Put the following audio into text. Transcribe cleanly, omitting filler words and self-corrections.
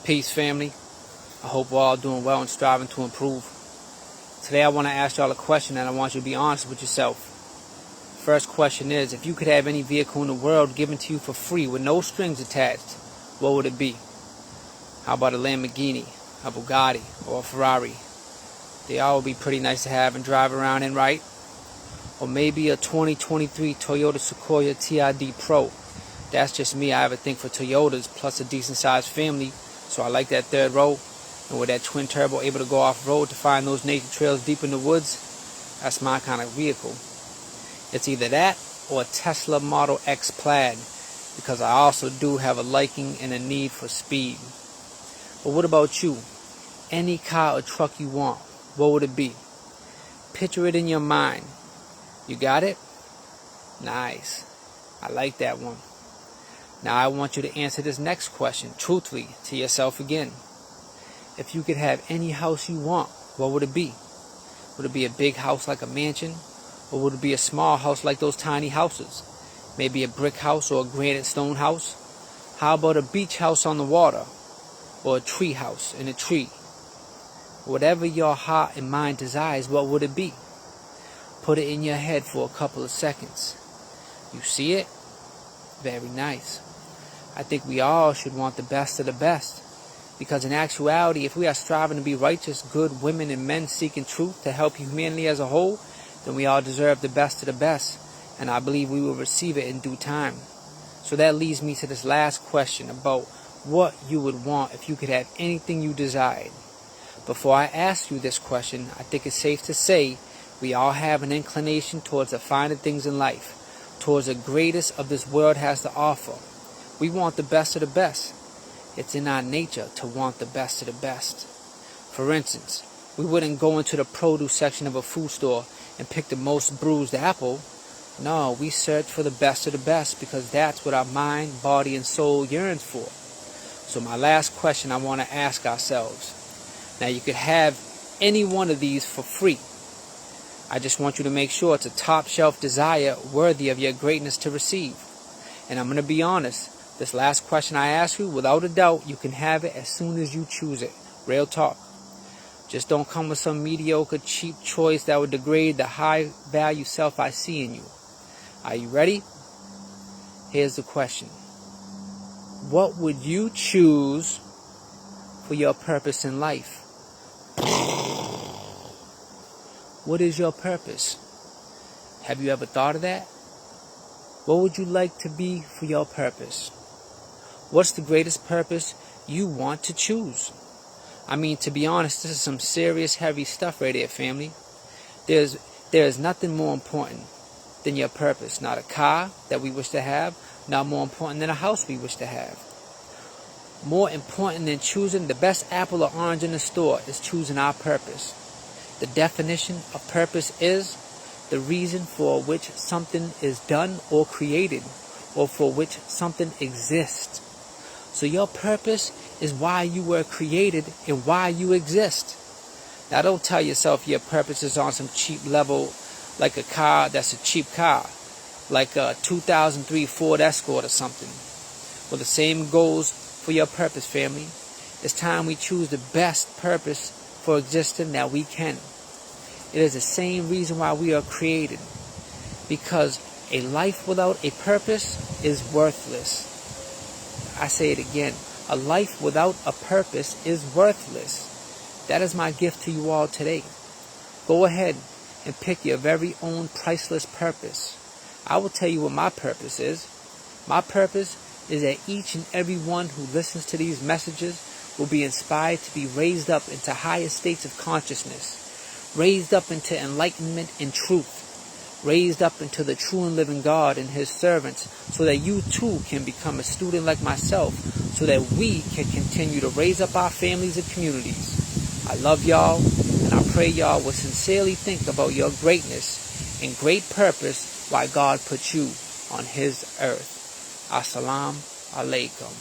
Peace, family. I hope we're all doing well and striving to improve. Today I want to ask y'all a question, and I want you to be honest with yourself. First question is, if you could have any vehicle in the world given to you for free with no strings attached, what would it be? How about a Lamborghini, a Bugatti, or a Ferrari? They all would be pretty nice to have and drive around in, right? Or maybe a 2023 Toyota Sequoia TID Pro. That's just me. I have a thing for Toyotas, plus a decent sized family, so I like that third row. And with that twin turbo able to go off-road to find those nature trails deep in the woods, that's my kind of vehicle. It's either that or a Tesla Model X Plaid, because I also do have a liking and a need for speed. But what about you? Any car or truck you want, what would it be? Picture it in your mind. You got it? Nice. I like that one. Now I want you to answer this next question truthfully to yourself again. If you could have any house you want, what would it be? Would it be a big house like a mansion? Or would it be a small house like those tiny houses? Maybe a brick house or a granite stone house? How about a beach house on the water? Or a tree house in a tree? Whatever your heart and mind desires, what would it be? Put it in your head for a couple of seconds. You see it? Very nice. I think we all should want the best of the best. Because in actuality, if we are striving to be righteous, good women and men seeking truth to help humanity as a whole, then we all deserve the best of the best. And I believe we will receive it in due time. So that leads me to this last question about what you would want if you could have anything you desired. Before I ask you this question, I think it's safe to say we all have an inclination towards the finer things in life, towards the greatest of this world has to offer. We want the best of the best. It's in our nature to want the best of the best. For instance, we wouldn't go into the produce section of a food store and pick the most bruised apple. No, we search for the best of the best because that's what our mind, body, and soul yearns for. So my last question I want to ask ourselves. Now you could have any one of these for free. I just want you to make sure it's a top shelf desire worthy of your greatness to receive. And I'm going to be honest. This last question I ask you, without a doubt, you can have it as soon as you choose it. Real talk. Just don't come with some mediocre, cheap choice that would degrade the high value self I see in you. Are you ready? Here's the question. What would you choose for your purpose in life? What is your purpose? Have you ever thought of that? What would you like to be for your purpose? What's the greatest purpose you want to choose? I mean, to be honest, this is some serious heavy stuff right here, family. There is nothing more important than your purpose. Not a car that we wish to have, not more important than a house we wish to have. More important than choosing the best apple or orange in the store is choosing our purpose. The definition of purpose is the reason for which something is done or created, or for which something exists. So your purpose is why you were created and why you exist. Now don't tell yourself your purpose is on some cheap level, like a car that's a cheap car, like a 2003 Ford Escort or something. Well, the same goes for your purpose, family. It's time we choose the best purpose for existing that we can. It is the same reason why we are created. Because a life without a purpose is worthless. I say it again. A life without a purpose is worthless. That is my gift to you all today. Go ahead and pick your very own priceless purpose. I will tell you what my purpose is. My purpose is that each and every one who listens to these messages will be inspired to be raised up into higher states of consciousness, raised up into enlightenment and truth, raised up into the true and living God and His servants, so that you too can become a student like myself, so that we can continue to raise up our families and communities. I love y'all, and I pray y'all will sincerely think about your greatness and great purpose why God put you on His earth. Assalamu alaikum.